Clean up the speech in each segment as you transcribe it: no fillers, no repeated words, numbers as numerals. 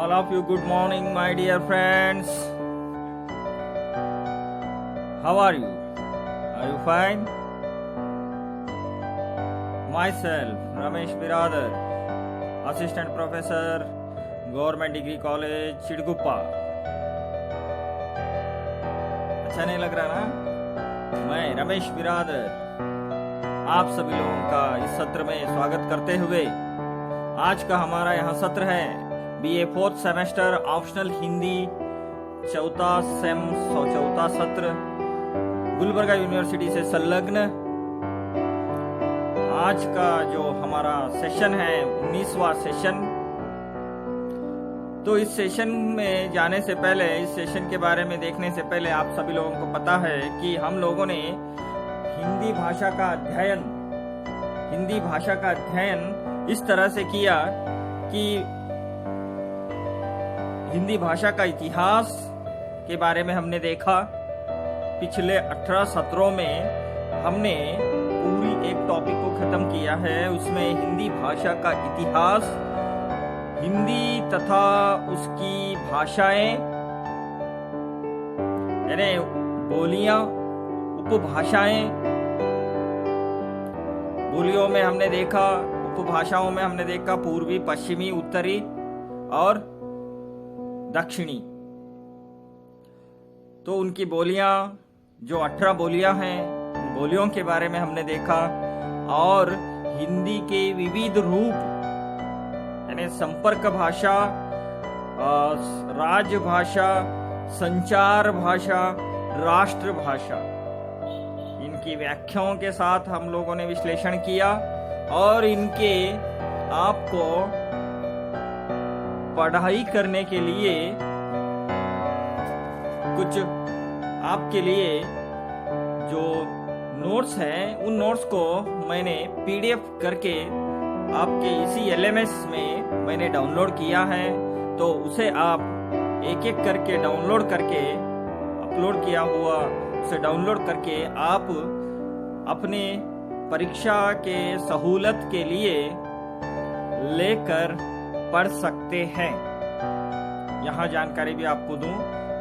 All of you, good morning, my dear friends. How are you? Are you fine? Myself, Ramesh Biradar, Assistant Professor, Government Degree College, Chidguppa. अच्छा नहीं लग रहा ना? मैं रमेश बिरादर आप सभी लोगों का इस सत्र में स्वागत करते हुए आज का हमारा यहाँ सत्र है BA 4th semester optional Hindi चौथा सत्र गुलबर्गा यूनिवर्सिटी से संलग्न. आज का जो हमारा सेशन है 19वां सेशन. तो इस सेशन में जाने से पहले, इस सेशन के बारे में देखने से पहले आप सभी लोगों को पता है कि हम लोगों ने हिंदी भाषा का अध्ययन इस तरह से किया कि हिंदी भाषा का इतिहास के बारे में हमने देखा. पिछले 18 सत्रों में हमने पूरी एक टॉपिक को खत्म किया है. उसमें हिंदी भाषा का इतिहास, हिंदी तथा उसकी भाषाएं यानी बोलियां, उपभाषाएं. बोलियों में हमने देखा, उपभाषाओं में हमने देखा पूर्वी, पश्चिमी, उत्तरी और दक्षिणी. तो उनकी बोलियां, जो 18 बोलियां हैं, उन बोलियों के बारे में हमने देखा. और हिंदी के विविध रूप यानी संपर्क भाषा, राजभाषा, संचार भाषा, राष्ट्रभाषा, इनकी व्याख्याओं के साथ हम लोगों ने विश्लेषण किया और इनके आपको पढ़ाई करने के लिए कुछ आपके लिए जो नोट्स हैं, उन नोट्स को मैंने PDF करके आपके इसी LMS में मैंने डाउनलोड किया है. तो उसे आप एक एक करके डाउनलोड करके, अपलोड किया हुआ उसे डाउनलोड करके आप अपने परीक्षा के सहूलत के लिए लेकर पढ़ सकते हैं. यहाँ जानकारी भी आपको दूं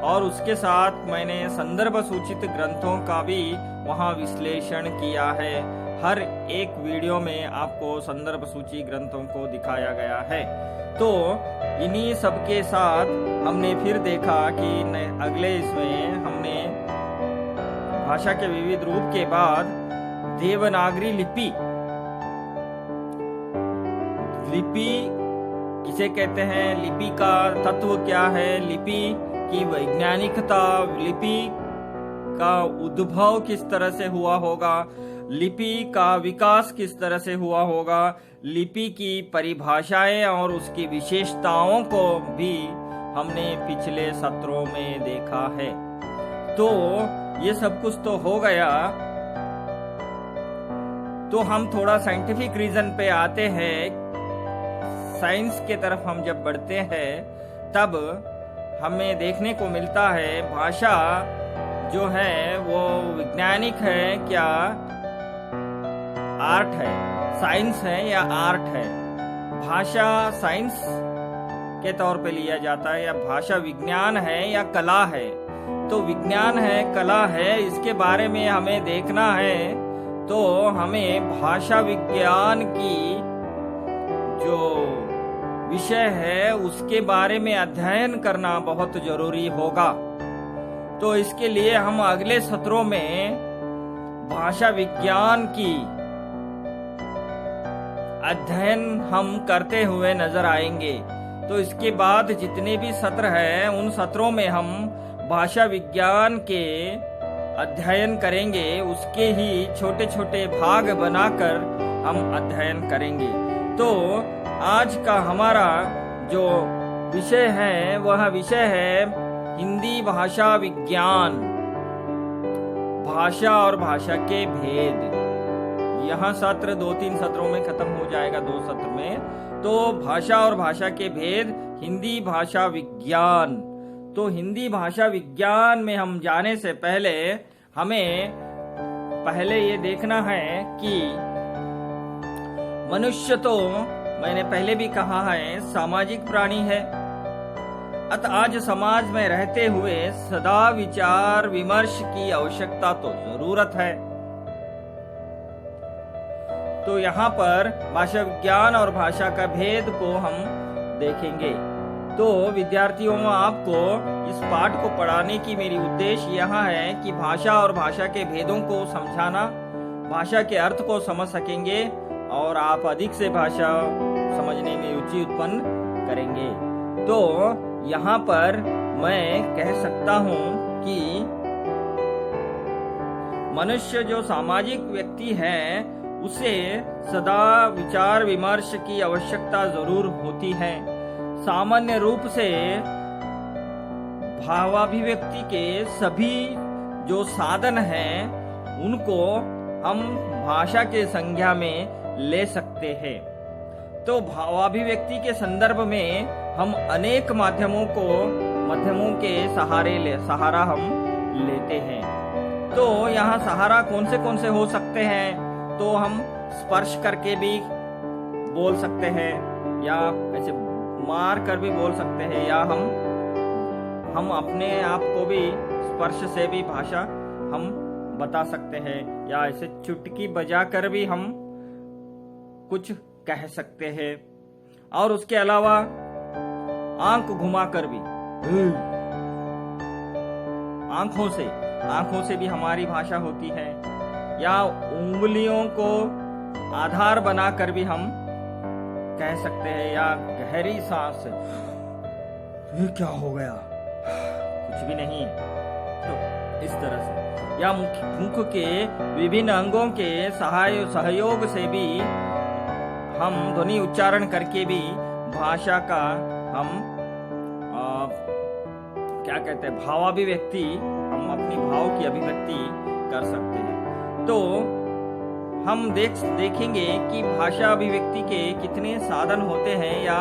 और उसके साथ मैंने संदर्भ सूचित ग्रंथों का भी वहाँ विश्लेषण किया है. हर एक वीडियो में आपको संदर्भ सूची ग्रंथों को दिखाया गया है. तो इन्हीं सबके साथ हमने फिर देखा कि अगले इसमें हमने भाषा के विविध रूप के बाद देवनागरी लिपि किसे कहते हैं, लिपि का तत्व क्या है, लिपि की वैज्ञानिकता, लिपि का उद्भव किस तरह से हुआ होगा, लिपि का विकास किस तरह से हुआ होगा, लिपि की परिभाषाएं और उसकी विशेषताओं को भी हमने पिछले सत्रों में देखा है. तो ये सब कुछ तो हो गया. तो हम थोड़ा साइंटिफिक रीजन पे आते हैं. साइंस के तरफ हम जब बढ़ते हैं तब हमें देखने को मिलता है भाषा जो है वो वैज्ञानिक है क्या, आर्ट है, साइंस है या आर्ट है. भाषा साइंस के तौर पे लिया जाता है या भाषा विज्ञान है या कला है. तो विज्ञान है, कला है, इसके बारे में हमें देखना है. तो हमें भाषा विज्ञान की जो विषय है उसके बारे में अध्ययन करना बहुत जरूरी होगा. तो इसके लिए हम अगले सत्रों में भाषा विज्ञान की अध्ययन हम करते हुए नजर आएंगे. तो इसके बाद जितने भी सत्र हैं उन सत्रों में हम भाषा विज्ञान के अध्ययन करेंगे. उसके ही छोटे छोटे भाग बनाकर हम अध्ययन करेंगे. तो आज का हमारा जो विषय है वह विषय है हिंदी भाषा विज्ञान, भाषा और भाषा के भेद. यहाँ सत्र 2-3 सत्रों में खत्म हो जाएगा, 2 सत्र में. तो भाषा और भाषा के भेद, हिंदी भाषा विज्ञान. तो हिंदी भाषा विज्ञान में हम जाने से पहले हमें पहले ये देखना है कि मनुष्य तो मैंने पहले भी कहा है सामाजिक प्राणी है. अतः आज समाज में रहते हुए सदा विचार विमर्श की आवश्यकता तो जरूरत है। तो यहाँ पर भाषा विज्ञान और भाषा का भेद को हम देखेंगे। तो विद्यार्थियों में आपको इस पाठ को पढ़ाने की मेरी उद्देश्य यहाँ है कि भाषा और भाषा के भेदों को समझाना, भाषा के अर्थ को समझ सकेंगे और आप अधिक से भाषा समझने में रुचि उत्पन्न करेंगे। तो यहाँ पर मैं कह सकता हूँ कि मनुष्य जो सामाजिक व्यक्ति है उसे सदा विचार विमर्श की आवश्यकता जरूर होती है। सामान्य रूप से भावाभिव्यक्ति के सभी जो साधन हैं उनको हम भाषा के संज्ञा में ले सकते हैं। तो भावाभिव्यक्ति के संदर्भ में हम अनेक माध्यमों के सहारा हम लेते हैं। तो यहाँ सहारा कौन से हो सकते हैं? तो हम स्पर्श करके भी बोल सकते हैं, या ऐसे मार कर भी बोल सकते हैं, या हम अपने आप को भी स्पर्श से भी भाषा हम बता सकते हैं, या ऐसे चुटकी बजा कर भी हम कुछ कह सकते हैं। और उसके अलावा आंख घुमाकर भी, आंखों से भी हमारी भाषा होती है, या उंगलियों को आधार बनाकर भी हम कह सकते हैं, या गहरी सांस, ये क्या हो गया, कुछ भी नहीं, तो इस तरह से, या मुख के विभिन्न अंगों के सहयोग से भी हम ध्वनि उच्चारण करके भी भाषा का हम क्या कहते हैं, भावाभिव्यक्ति, हम अपनी भाव की अभिव्यक्ति कर सकते हैं। तो हम देखेंगे कि भाषा अभिव्यक्ति के कितने साधन होते हैं या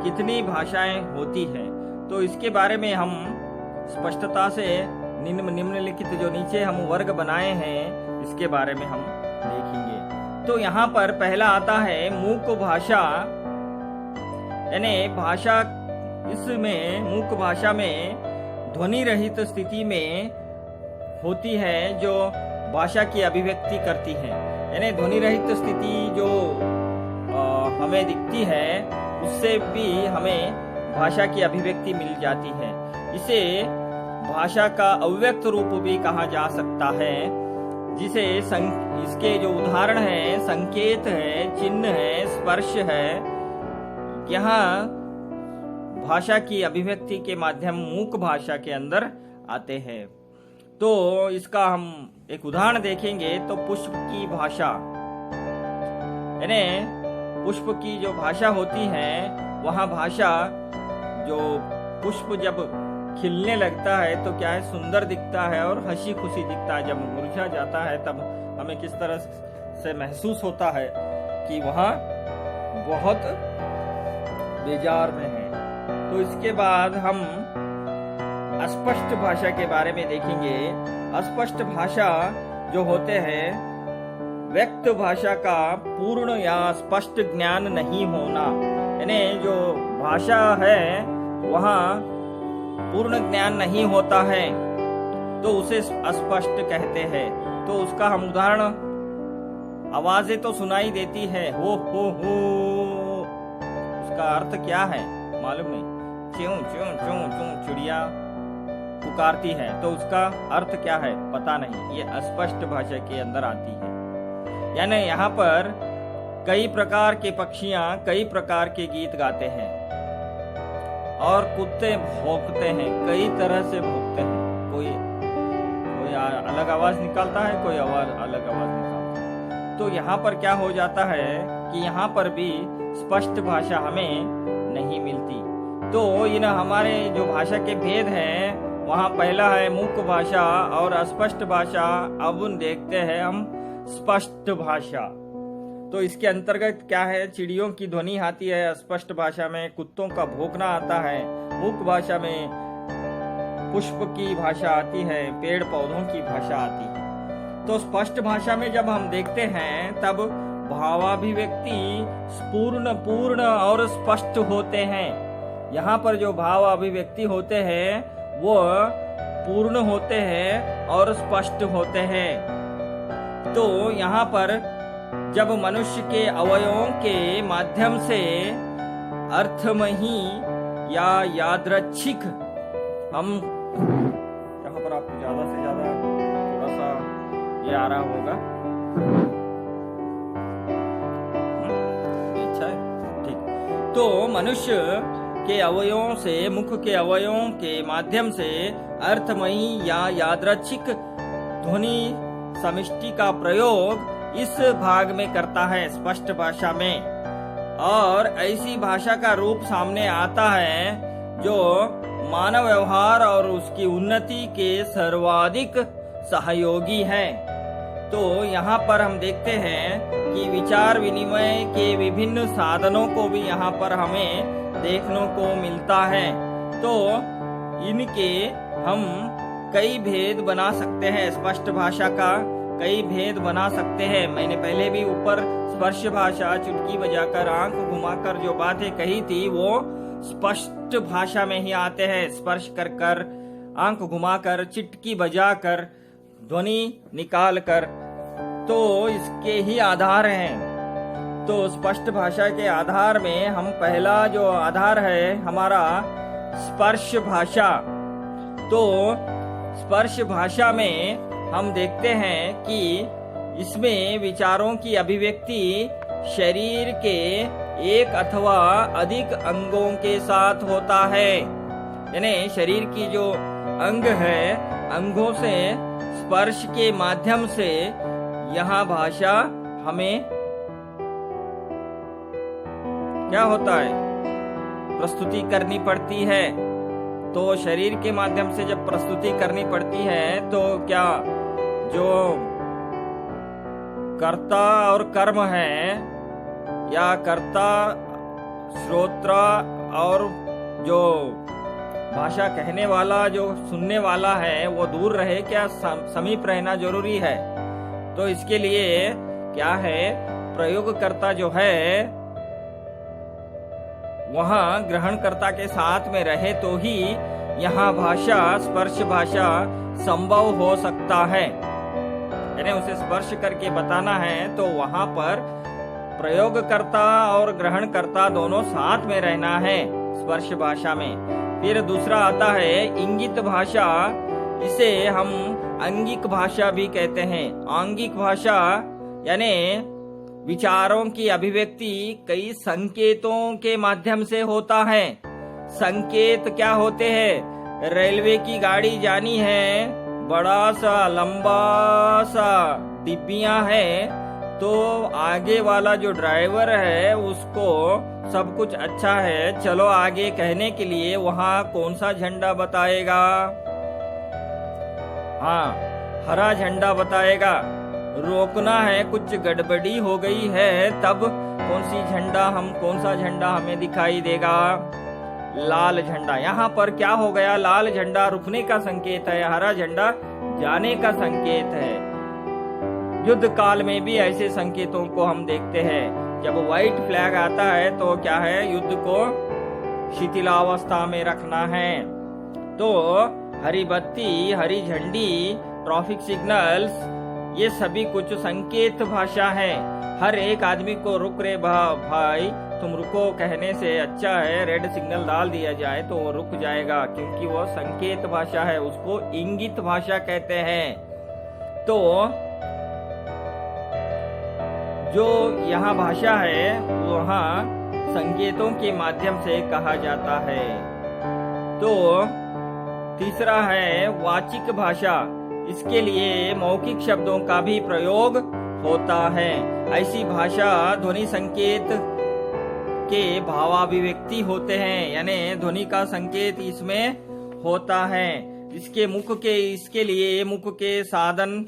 कितनी भाषाएं होती हैं। तो इसके बारे में हम स्पष्टता से निम्नलिखित जो नीचे हम वर्ग बनाए हैं इसके बारे में हम देखेंगे। तो यहाँ पर पहला आता है मूक भाषा, यानी भाषा, इसमें मूक भाषा में ध्वनि रहित स्थिति में होती है जो भाषा की अभिव्यक्ति करती है। यानी ध्वनि रहित स्थिति जो हमें दिखती है उससे भी हमें भाषा की अभिव्यक्ति मिल जाती है। इसे भाषा का अव्यक्त रूप भी कहा जा सकता है, जिसे इसके जो उदाहरण है संकेत है, चिन्ह है, स्पर्श है, यहाँ भाषा की अभिव्यक्ति के माध्यम मूक भाषा के अंदर आते हैं। तो इसका हम एक उदाहरण देखेंगे। तो पुष्प की भाषा, यानी पुष्प की जो भाषा होती है वहाँ भाषा, जो पुष्प जब खिलने लगता है तो क्या है, सुंदर दिखता है और हंसी खुशी दिखता है। जब मुरझा जाता है तब हमें किस तरह से महसूस होता है कि वहाँ बहुत बेजार में है। तो इसके बाद हम अस्पष्ट भाषा के बारे में देखेंगे। अस्पष्ट भाषा जो होते हैं, व्यक्त भाषा का पूर्ण या स्पष्ट ज्ञान नहीं होना, यानी जो भाषा है वहाँ पूर्ण ज्ञान नहीं होता है तो उसे अस्पष्ट कहते हैं। तो उसका हम उदाहरण, आवाजें तो सुनाई देती है, हो, उसका अर्थ क्या है मालूम नहीं, च्यों च्यों च्यों च्यों चिड़िया पुकारती है, तो उसका अर्थ क्या है पता नहीं, ये अस्पष्ट भाषा के अंदर आती है। यानी यहाँ पर कई प्रकार के पक्षियां कई प्रकार के गीत गाते हैं और कुत्ते भौंकते हैं, कई तरह से भौंकते हैं, कोई अलग आवाज निकालता है, कोई अलग आवाज निकालता है। तो यहाँ पर क्या हो जाता है कि यहाँ पर भी स्पष्ट भाषा हमें नहीं मिलती। तो इन हमारे जो भाषा के भेद हैं वहाँ पहला है मूक भाषा और अस्पष्ट भाषा। अब देखते हैं हम स्पष्ट भाषा। तो इसके अंतर्गत क्या है, चिड़ियों की ध्वनि आती है अस्पष्ट भाषा में, कुत्तों का भौंकना आता है मूक भाषा में, पुष्प की भाषा आती है, पेड़ पौधों की भाषा आती है। तो स्पष्ट भाषा में जब हम देखते हैं तब भावाभिव्यक्ति पूर्ण और स्पष्ट होते हैं। यहाँ पर जो भाव अभिव्यक्ति होते हैं वो पूर्ण होते हैं और स्पष्ट होते हैं। तो यहाँ पर जब मनुष्य के अवयवों के माध्यम से अर्थमयी या यादृच्छिक हम, यहाँ पर आपको ज्यादा से ज्यादा थोड़ा सा ये आ रहा होगा, अच्छा है, ठीक। तो मनुष्य के अवयवों से, मुख के अवयवों के माध्यम से अर्थमयी या यादृच्छिक ध्वनि समिष्टि का प्रयोग इस भाग में करता है स्पष्ट भाषा में, और ऐसी भाषा का रूप सामने आता है जो मानव व्यवहार और उसकी उन्नति के सर्वाधिक सहयोगी है। तो यहाँ पर हम देखते हैं कि विचार विनिमय के विभिन्न साधनों को भी यहाँ पर हमें देखने को मिलता है। तो इनके हम कई भेद बना सकते हैं, स्पष्ट भाषा का कई भेद बना सकते हैं। मैंने पहले भी ऊपर स्पर्श भाषा, चुटकी बजाकर, आंख घुमाकर जो बातें कही थी वो स्पष्ट भाषा में ही आते हैं। स्पर्श कर कर, आंख घुमाकर, चिटकी बजाकर, ध्वनि निकाल कर, तो इसके ही आधार हैं। तो स्पष्ट भाषा के आधार में हम पहला जो आधार है हमारा स्पर्श भाषा। तो स्पर्श भाषा में हम देखते हैं कि इसमें विचारों की अभिव्यक्ति शरीर के एक अथवा अधिक अंगों के साथ होता है। यानी शरीर की जो अंग है, अंगों से स्पर्श के माध्यम से यहाँ भाषा हमें क्या होता है, प्रस्तुति करनी पड़ती है। तो शरीर के माध्यम से जब प्रस्तुति करनी पड़ती है तो क्या जो कर्ता और कर्म है, या कर्ता श्रोता और जो भाषा कहने वाला, जो सुनने वाला है, वो दूर रहे, क्या समीप रहना जरूरी है। तो इसके लिए क्या है, प्रयोगकर्ता जो है वहाँ ग्रहणकर्ता के साथ में रहे तो ही यहाँ भाषा, स्पर्श भाषा संभव हो सकता है। यानी उसे स्पर्श करके बताना है तो वहाँ पर प्रयोगकर्ता और ग्रहणकर्ता दोनों साथ में रहना है स्पर्श भाषा में। फिर दूसरा आता है इंगित भाषा, इसे हम आंगिक भाषा भी कहते हैं। आंगिक भाषा यानी विचारों की अभिव्यक्ति कई संकेतों के माध्यम से होता है। संकेत क्या होते हैं, रेलवे की गाड़ी जानी है, बड़ा सा लंबा सा डिब्बियां है, तो आगे वाला जो ड्राइवर है उसको सब कुछ अच्छा है, चलो आगे कहने के लिए वहाँ कौन सा झंडा बताएगा, हाँ हरा झंडा बताएगा। रोकना है, कुछ गड़बड़ी हो गई है, तब कौन सा झंडा हमें दिखाई देगा, लाल झंडा। यहाँ पर क्या हो गया, लाल झंडा रुकने का संकेत है, हरा झंडा जाने का संकेत है। युद्ध काल में भी ऐसे संकेतों को हम देखते हैं। जब व्हाइट फ्लैग आता है तो क्या है, युद्ध को शिथिलावस्था में रखना है। तो हरी बत्ती, हरी झंडी, ट्रैफिक सिग्नल्स, ये सभी कुछ संकेत भाषा है। हर एक आदमी को रुक रे भाई, तुम रुको कहने से अच्छा है रेड सिग्नल डाल दिया जाए तो वो रुक जाएगा, क्योंकि वो संकेत भाषा है, उसको इंगित भाषा कहते हैं। तो जो यहाँ भाषा है वहाँ संकेतों के माध्यम से कहा जाता है। तो तीसरा है वाचिक भाषा, इसके लिए मौखिक शब्दों का भी प्रयोग होता है। ऐसी भाषा ध्वनि संकेत के भावाभिव्यक्ति होते हैं, यानी ध्वनि का संकेत इसमें होता है। इसके लिए मुख के साधन,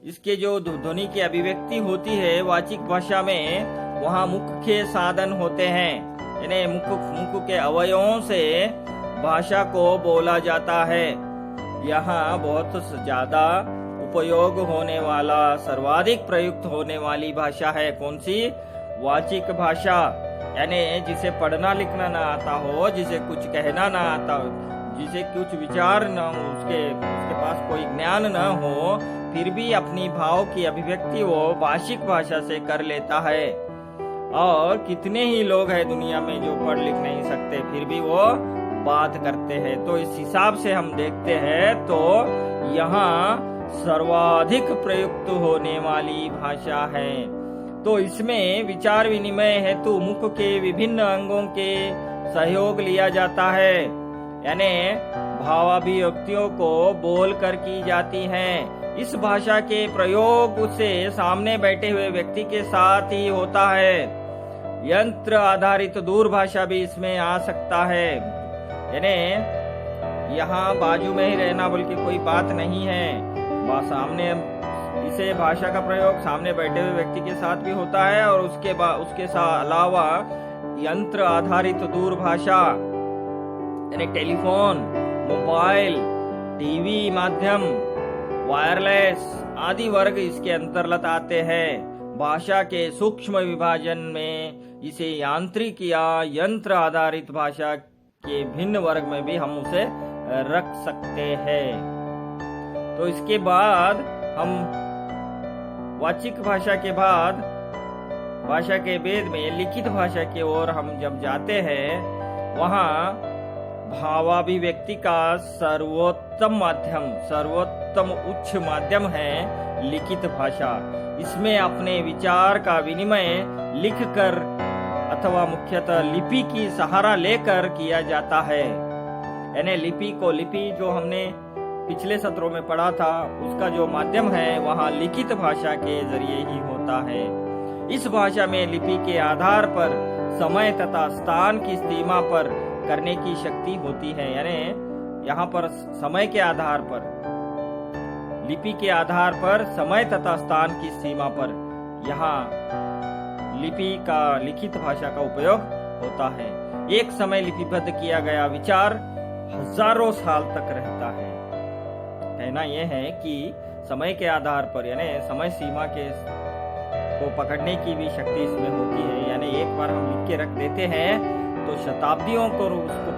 इसके जो ध्वनि की अभिव्यक्ति होती है वाचिक भाषा में, वहाँ मुख्य साधन होते हैं, यानी मुख के अवयवों से भाषा को बोला जाता है। यहाँ बहुत ज्यादा उपयोग होने वाला, सर्वाधिक प्रयुक्त होने वाली भाषा है कौन सी, वाचिक भाषा। यानी जिसे पढ़ना लिखना ना आता हो, जिसे कुछ कहना ना आता हो, जिसे कुछ विचार ना हो, उसके पास कोई ज्ञान ना हो, फिर भी अपनी भाव की अभिव्यक्ति वो भाषिक भाषा से कर लेता है। और कितने ही लोग हैं दुनिया में जो पढ़ लिख नहीं सकते, फिर भी वो बात करते हैं। तो इस हिसाब से हम देखते हैं तो यहाँ सर्वाधिक प्रयुक्त होने वाली भाषा है। तो इसमें विचार विनिमय हेतु मुख के विभिन्न अंगों के सहयोग लिया जाता है, यानी भावाभिव्यक्तियों को बोल कर की जाती हैं। इस भाषा के प्रयोग से सामने बैठे हुए व्यक्ति के साथ ही होता है। यंत्र आधारित दूरभाषा भी इसमें आ सकता है, यानी यहाँ बाजू में ही रहना बल्कि कोई बात नहीं है, सामने इसे भाषा का प्रयोग सामने बैठे हुए व्यक्ति के साथ भी होता है। और उसके साथ अलावा यंत्र आधारित दूरभाषा यानी टेलीफोन, मोबाइल, टीवी माध्यम, वायरलेस आदि वर्ग इसके अंतर्गत आते हैं। भाषा के सूक्ष्म विभाजन में इसे यांत्रिक या यंत्र आधारित भाषा के भिन्न वर्ग में भी हम उसे रख सकते हैं। तो इसके बाद हम वाचिक भाषा के बाद भाषा के भेद में लिखित भाषा की ओर हम जब जाते हैं, वहाँ भावाभिव्यक्ति का सर्वोत्तम उच्च माध्यम है लिखित भाषा। इसमें अपने विचार का विनिमय लिख कर अथवा मुख्यतः लिपि की सहारा लेकर किया जाता है। यानी लिपि जो हमने पिछले सत्रों में पढ़ा था, उसका जो माध्यम है वहाँ लिखित भाषा के जरिए ही होता है। इस भाषा में लिपि के आधार पर समय तथा स्थान की सीमा पर करने की शक्ति होती है। यानी यहाँ पर समय के आधार पर, लिपि के आधार पर समय तथा स्थान की सीमा पर यहाँ लिखित भाषा का उपयोग होता है। एक समय लिपिबद्ध किया गया विचार हजारों साल तक रहता है। कहना यह है कि समय के आधार पर यानी समय सीमा को पकड़ने की भी शक्ति इसमें होती है। यानी एक बार हम लिख के रख देते हैं तो शताब्दियों को उसको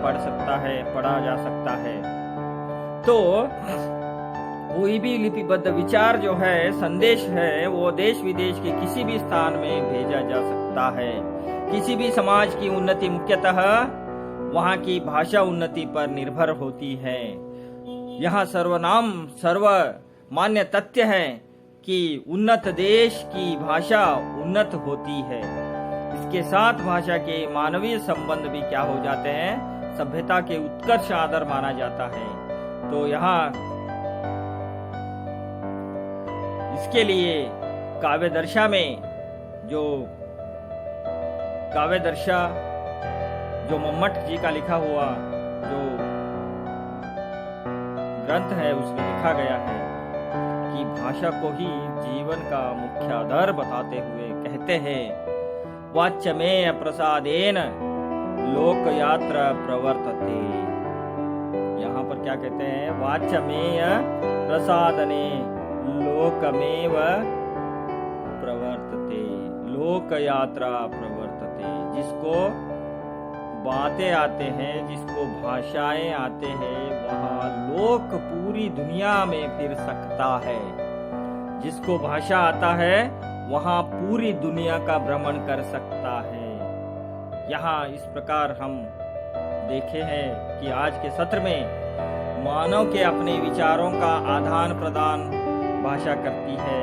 पढ़ा जा सकता है। तो कोई भी लिपिबद्ध विचार जो है, संदेश है, वो देश विदेश के किसी भी स्थान में भेजा जा सकता है। किसी भी समाज की उन्नति मुख्यतः वहाँ की भाषा उन्नति पर निर्भर होती है। यहाँ सर्वमान्य तथ्य है कि उन्नत देश की भाषा उन्नत होती है। इसके साथ भाषा के मानवीय संबंध भी क्या हो जाते हैं, सभ्यता के उत्कर्ष आदर माना जाता है। तो यहाँ इसके लिए काव्यदर्शा जो मम्मट जी का लिखा हुआ जो ग्रंथ है, उसमें लिखा गया है कि भाषा को ही जीवन का मुख्य आधार बताते हुए कहते हैं, वाच्यमेय प्रसादेन लोकयात्रा प्रवर्तते। यहाँ पर क्या कहते हैं, वाच्यमेय प्रसादने लोकमेव प्रवर्तते, लोकयात्रा प्रवर्तते। जिसको बातें आते हैं, जिसको भाषाएं आते हैं, वहाँ लोक पूरी दुनिया में फिर सकता है। जिसको भाषा आता है वहाँ पूरी दुनिया का भ्रमण कर सकता है। यहाँ इस प्रकार हम देखे हैं कि आज के सत्र में मानव के अपने विचारों का आदान प्रदान भाषा करती है।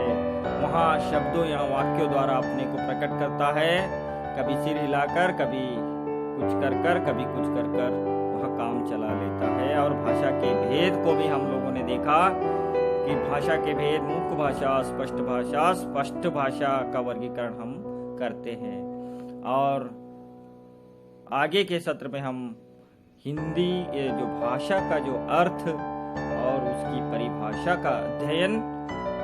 वहाँ शब्दों या वाक्यों द्वारा अपने को प्रकट करता है, कभी सिर हिलाकर, कभी कुछ कर कभी कुछ कर वह काम चला लेता है। और भाषा के भेद को भी हम लोगों ने देखा कि भाषा के भेद मुख्य भाषा, स्पष्ट भाषा का वर्गीकरण हम करते हैं। और आगे के सत्र में हम हिंदी जो भाषा का जो अर्थ और उसकी परिभाषा का अध्ययन,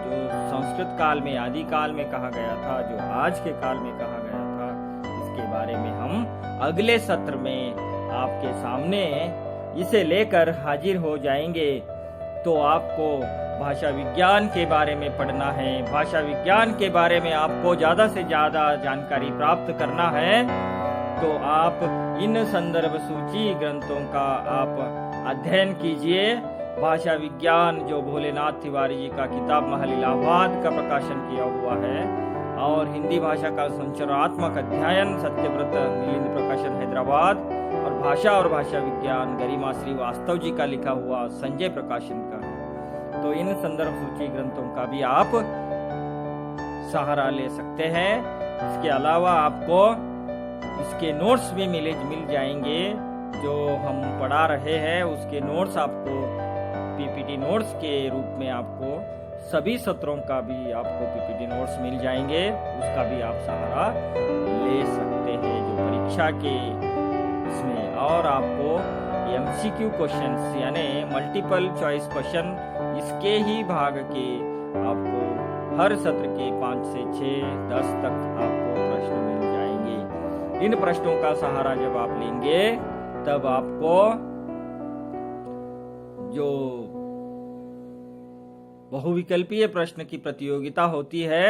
जो संस्कृत काल में आदि काल में कहा गया था, जो आज के काल में कहा गया था, इसके बारे में हम अगले सत्र में आपके सामने इसे लेकर हाजिर हो जाएंगे। तो आपको भाषा विज्ञान के बारे में पढ़ना है, भाषा विज्ञान के बारे में आपको ज़्यादा से ज़्यादा जानकारी प्राप्त करना है, तो आप इन संदर्भ सूची ग्रंथों का आप अध्ययन कीजिए। भाषा विज्ञान जो भोलेनाथ तिवारी जी का किताब महल इलाहाबाद का प्रकाशन किया हुआ है, और हिंदी भाषा का संरचनात्मक अध्ययन सत्यव्रत मिलिंद प्रकाशन हैदराबाद, और भाषा विज्ञान गरिमा श्रीवास्तव जी का लिखा हुआ संजय प्रकाशन का है। तो इन संदर्भ सूची ग्रंथों का भी आप सहारा ले सकते हैं। इसके अलावा आपको इसके नोट्स भी मिल जाएंगे। जो हम पढ़ा रहे हैं उसके नोट्स आपको पीपीटी नोट्स के रूप में आपको सभी सत्रों का भी आपको पीपीटी नोट्स मिल जाएंगे, उसका भी आप सहारा ले सकते हैं जो परीक्षा के इसमें। और आपको एमसीक्यू क्वेश्चंस यानी मल्टीपल चॉइस क्वेश्चन इसके ही भाग के आपको हर सत्र के 5 से 6 10 तक आपको प्रश्न मिल जाएंगे। इन प्रश्नों का सहारा जब आप लेंगे तब आपको जो बहुविकल्पीय प्रश्न की प्रतियोगिता होती है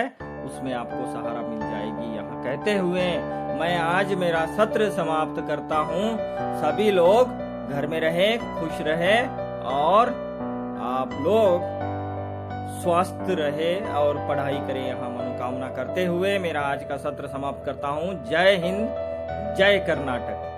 उसमें आपको सहारा मिल जाएगी। यहाँ कहते हुए मैं आज मेरा सत्र समाप्त करता हूँ। सभी लोग घर में रहे, खुश रहे और आप लोग स्वस्थ रहे और पढ़ाई करें, यहाँ मनोकामना करते हुए मेरा आज का सत्र समाप्त करता हूँ। जय हिंद, जय कर्नाटक।